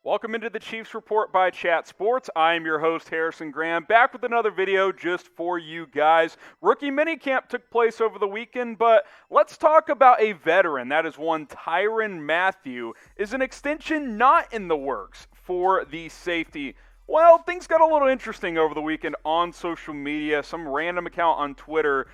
Welcome into the Chiefs Report by Chat Sports. I am your host, Harrison Graham, back with another video just for you guys. Rookie minicamp took place over the weekend, but let's talk about a veteran. That is one Tyrann Mathieu. Is an extension not in the works for the safety? Well, things got a little interesting over the weekend on social media. Some random account on Twitter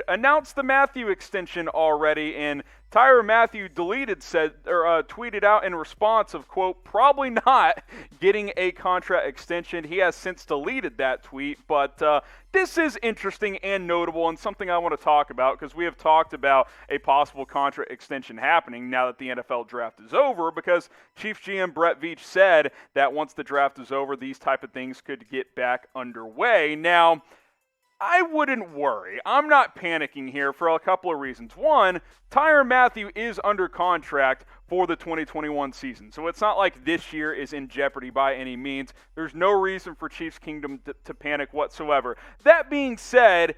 announced the Mathieu extension already, and Tyrann Mathieu tweeted out in response of, quote, probably not getting a contract extension. He has since deleted that tweet, but this is interesting and notable and something I want to talk about because we have talked about a possible contract extension happening now that the NFL draft is over, because Chiefs GM Brett Veach said that once the draft is over, these type of things could get back underway. Now, I wouldn't worry. I'm not panicking here for a couple of reasons. One, Tyrann Mathieu is under contract for the 2021 season, so it's not like this year is in jeopardy by any means. There's no reason for Chiefs Kingdom to panic whatsoever. That being said,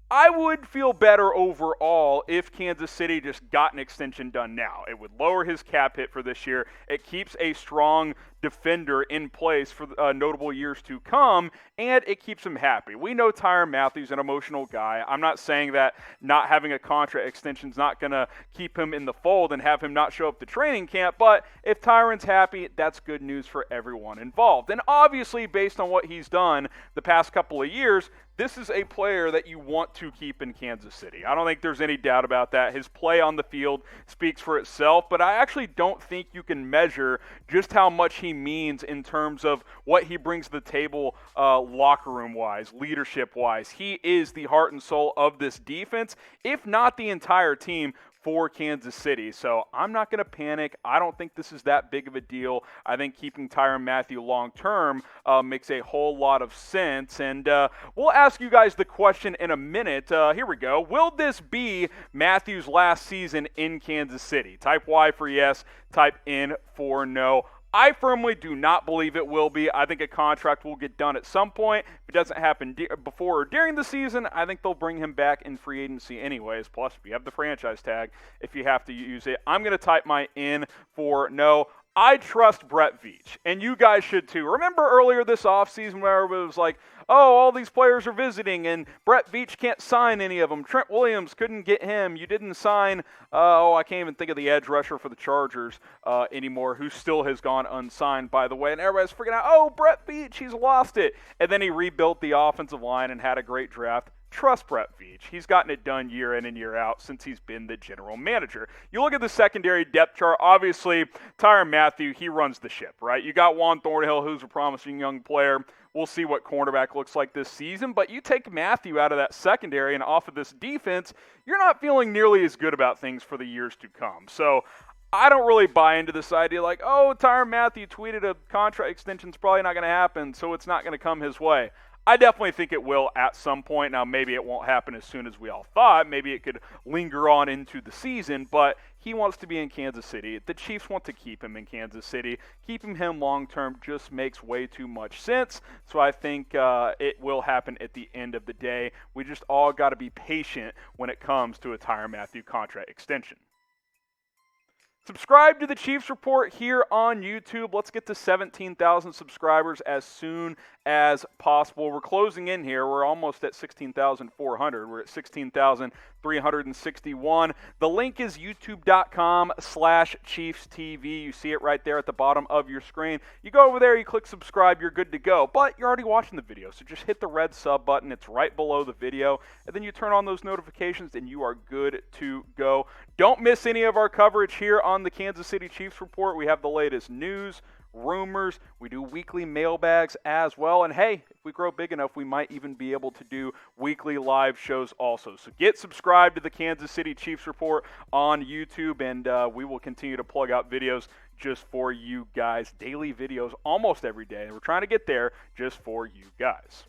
I would feel better overall if Kansas City just got an extension done now. It would lower his cap hit for this year. It keeps a strong defender in place for notable years to come, and it keeps him happy. We know Tyrann Mathieu's an emotional guy. I'm not saying that not having a contract extension is not going to keep him in the fold and have him not show up to training camp, but if Tyrann's happy, that's good news for everyone involved. And obviously, based on what he's done the past couple of years, this is a player that you want to keep in Kansas City. I don't think there's any doubt about that. His play on the field speaks for itself, but I actually don't think you can measure just how much he means in terms of what he brings to the table locker room-wise, leadership-wise. He is the heart and soul of this defense, if not the entire team, for Kansas City. So I'm not going to panic. I don't think this is that big of a deal. I think keeping Tyrann Mathieu long-term makes a whole lot of sense. And we'll ask you guys the question in a minute. Here we go. Will this be Mathieu's last season in Kansas City? Type Y for yes. Type N for no. I firmly do not believe it will be. I think a contract will get done at some point. If it doesn't happen before or during the season, I think they'll bring him back in free agency anyways. Plus, if you have the franchise tag, if you have to use it. I'm going to type my N for no. I trust Brett Veach, and you guys should too. Remember earlier this offseason where it was like, oh, all these players are visiting, and Brett Veach can't sign any of them. Trent Williams couldn't get him. You didn't sign, I can't even think of the edge rusher for the Chargers anymore, who still has gone unsigned, by the way. And everybody's freaking out, oh, Brett Veach, he's lost it. And then he rebuilt the offensive line and had a great draft. Trust Brett Veach. He's gotten it done year in and year out since he's been the general manager. You look at the secondary depth chart, obviously, Tyrann Mathieu, he runs the ship, right? You got Juan Thornhill, who's a promising young player. We'll see what cornerback looks like this season, but you take Mathieu out of that secondary and off of this defense, you're not feeling nearly as good about things for the years to come. So I don't really buy into this idea like, oh, Tyrann Mathieu tweeted a contract extension's probably not going to happen, so it's not going to come his way. I definitely think it will at some point. Now, maybe it won't happen as soon as we all thought. Maybe it could linger on into the season, but he wants to be in Kansas City. The Chiefs want to keep him in Kansas City. Keeping him long-term just makes way too much sense, so I think it will happen at the end of the day. We just all got to be patient when it comes to a Tyrann Mathieu contract extension. Subscribe to the Chiefs Report here on YouTube. Let's get to 17,000 subscribers as soon as possible. We're closing in here. We're almost at 16,400. We're at 16,361. The link is youtube.com/ChiefsTV. You see it right there at the bottom of your screen. You go over there, you click subscribe, you're good to go. But you're already watching the video, so just hit the red sub button. It's right below the video. And then you turn on those notifications, and you are good to go. Don't miss any of our coverage here on the Kansas City Chiefs Report. We have the latest news, rumors. We do weekly mailbags as well. And hey, if we grow big enough, we might even be able to do weekly live shows also. So get subscribed to the Kansas City Chiefs Report on YouTube, and we will continue to plug out videos just for you guys. Daily videos almost every day. We're trying to get there just for you guys.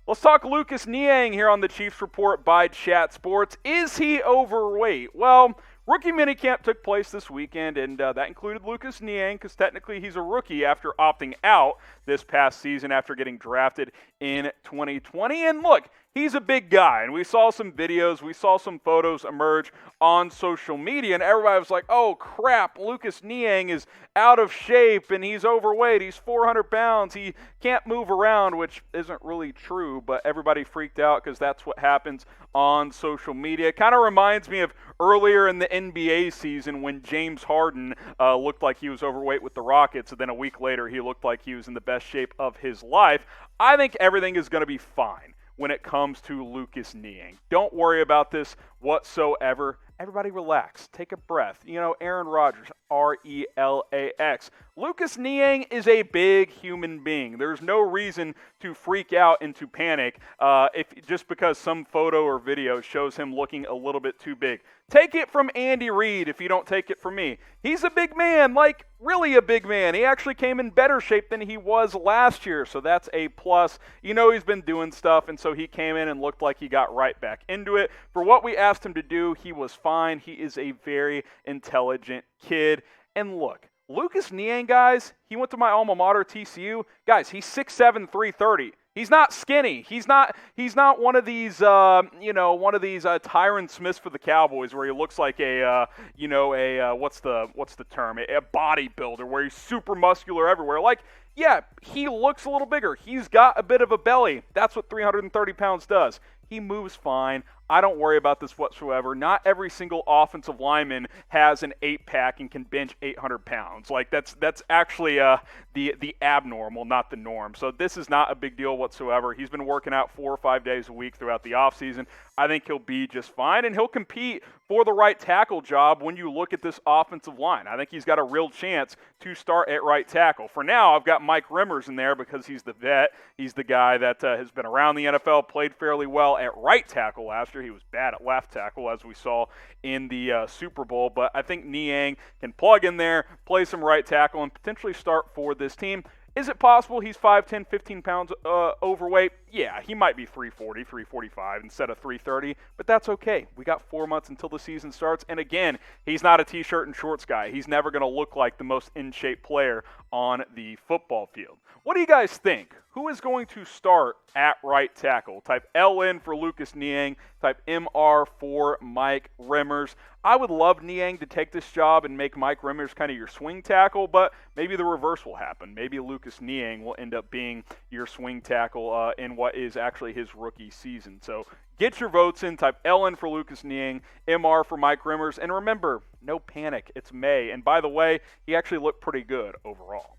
Let's talk Lucas Niang here on the Chiefs Report by Chat Sports. Is he overweight? Well, rookie minicamp took place this weekend, and that included Lucas Niang, because technically he's a rookie after opting out this past season after getting drafted in 2020. And look, he's a big guy, and we saw some videos, we saw some photos emerge on social media, and everybody was like, oh crap, Lucas Niang is out of shape, and he's overweight, he's 400 pounds, he can't move around, which isn't really true, but everybody freaked out because that's what happens on social media. It kind of reminds me of earlier in the NBA season when James Harden looked like he was overweight with the Rockets, and then a week later he looked like he was in the best shape of his life. I think everything is going to be fine when it comes to Lucas Niang. Don't worry about this whatsoever. Everybody relax. Take a breath. You know, Aaron Rodgers, R-E-L-A-X. Lucas Niang is a big human being. There's no reason to freak out and to panic just because some photo or video shows him looking a little bit too big. Take it from Andy Reid if you don't take it from me. He's a big man, like really a big man. He actually came in better shape than he was last year, so that's a plus. You know he's been doing stuff, and so he came in and looked like he got right back into it. For what we asked him to do, he was fine. He is a very intelligent kid. And look, Lucas Niang, guys, he went to my alma mater, TCU. Guys, he's 6'7", 330. He's not skinny. He's not one of these, Tyrann Smiths for the Cowboys, where he looks like what's the term? A bodybuilder, where he's super muscular everywhere. Like, yeah, he looks a little bigger. He's got a bit of a belly. That's what 330 pounds does. He moves fine. I don't worry about this whatsoever. Not every single offensive lineman has an 8-pack and can bench 800 pounds. Like, that's actually the abnormal, not the norm. So this is not a big deal whatsoever. He's been working out 4 or 5 days a week throughout the offseason. I think he'll be just fine, and he'll compete for the right tackle job when you look at this offensive line. I think he's got a real chance to start at right tackle. For now, I've got Mike Remmers in there because he's the vet. He's the guy that has been around the NFL, played fairly well at right tackle last year. He was bad at left tackle, as we saw in the Super Bowl. But I think Niang can plug in there, play some right tackle, and potentially start for this team. Is it possible he's 5'10", 15 pounds overweight? Yeah, he might be 340, 345 instead of 330, but that's okay. We got 4 months until the season starts, and again, he's not a t-shirt and shorts guy. He's never going to look like the most in-shape player on the football field. What do you guys think? Who is going to start at right tackle? Type LN for Lucas Niang. Type MR for Mike Remmers. I would love Niang to take this job and make Mike Remmers kind of your swing tackle, but maybe the reverse will happen. Maybe Lucas Niang will end up being your swing tackle in what is actually his rookie season. So get your votes in. Type LN for Lucas Niang, MR for Mike Remmers. And remember, no panic. It's May. And by the way, he actually looked pretty good overall.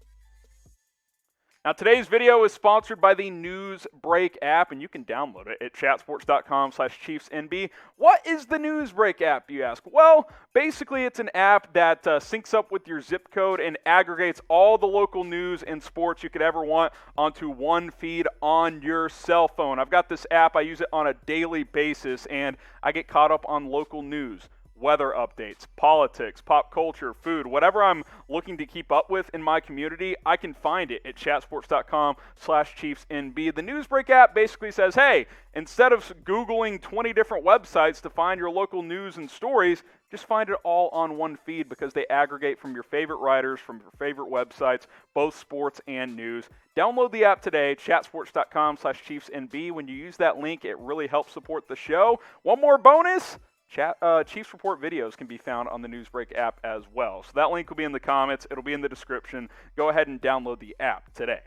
Now, today's video is sponsored by the Newsbreak app, and you can download it at chatsports.com/ChiefsNB. What is the Newsbreak app, you ask? Well, basically, it's an app that syncs up with your zip code and aggregates all the local news and sports you could ever want onto one feed on your cell phone. I've got this app. I use it on a daily basis, and I get caught up on local news, weather updates, politics, pop culture, food, whatever I'm looking to keep up with in my community, I can find it at chatsports.com/ChiefsNB. The Newsbreak app basically says, hey, instead of Googling 20 different websites to find your local news and stories, just find it all on one feed because they aggregate from your favorite writers, from your favorite websites, both sports and news. Download the app today, chatsports.com/ChiefsNB. When you use that link, it really helps support the show. One more bonus. Chiefs Report videos can be found on the Newsbreak app as well. So that link will be in the comments. It'll be in the description. Go ahead and download the app today.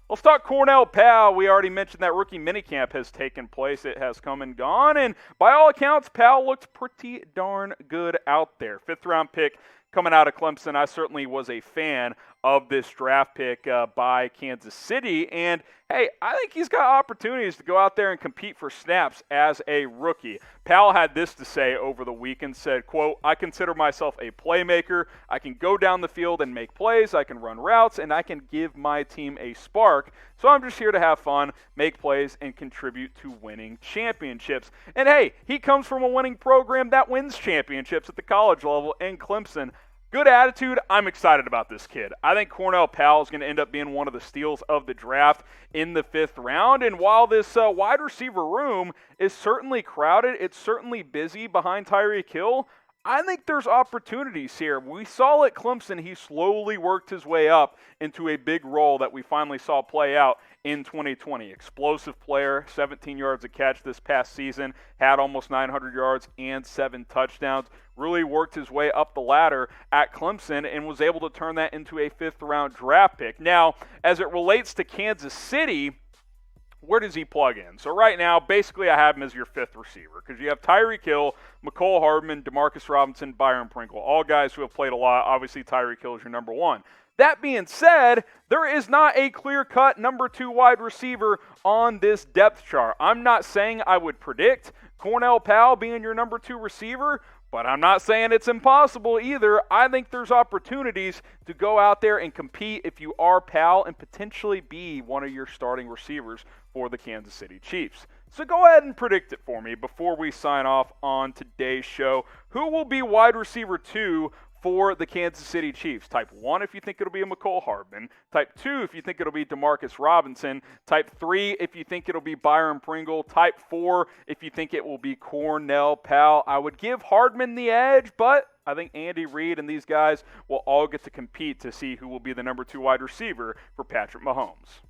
Let's talk Cornell Powell. We already mentioned that rookie minicamp has taken place. It has come and gone, and by all accounts, Powell looked pretty darn good out there. 5th-round pick coming out of Clemson. I certainly was a fan of this draft pick by Kansas City, and hey, I think he's got opportunities to go out there and compete for snaps as a rookie. Powell had this to say over the weekend, said, quote, I consider myself a playmaker. I can go down the field and make plays. I can run routes, and I can give my team a spark. So I'm just here to have fun, make plays, and contribute to winning championships. And hey, he comes from a winning program that wins championships at the college level in Clemson. Good attitude. I'm excited about this kid. I think Cornell Powell is going to end up being one of the steals of the draft in the 5th round. And while this wide receiver room is certainly crowded, it's certainly busy behind Tyreek Hill, I think there's opportunities here. We saw at Clemson he slowly worked his way up into a big role that we finally saw play out in 2020. Explosive player, 17 yards a catch this past season, had almost 900 yards and 7 touchdowns. Really worked his way up the ladder at Clemson and was able to turn that into a 5th-round draft pick. Now, as it relates to Kansas City, where does he plug in? So right now, basically I have him as your 5th receiver because you have Tyreek Hill, Mecole Hardman, Demarcus Robinson, Byron Pringle, all guys who have played a lot. Obviously, Tyreek Hill is your number 1. That being said, there is not a clear-cut number 2 wide receiver on this depth chart. I'm not saying I would predict Cornell Powell being your number 2 receiver, but I'm not saying it's impossible either. I think there's opportunities to go out there and compete if you are Powell and potentially be one of your starting receivers for the Kansas City Chiefs. So go ahead and predict it for me before we sign off on today's show. Who will be wide receiver 2 for the Kansas City Chiefs? Type 1 if you think it'll be a Mecole Hardman. Type 2 if you think it'll be Demarcus Robinson. Type 3 if you think it'll be Byron Pringle. Type 4 if you think it will be Cornell Powell. I would give Hardman the edge, but I think Andy Reid and these guys will all get to compete to see who will be the number 2 wide receiver for Patrick Mahomes.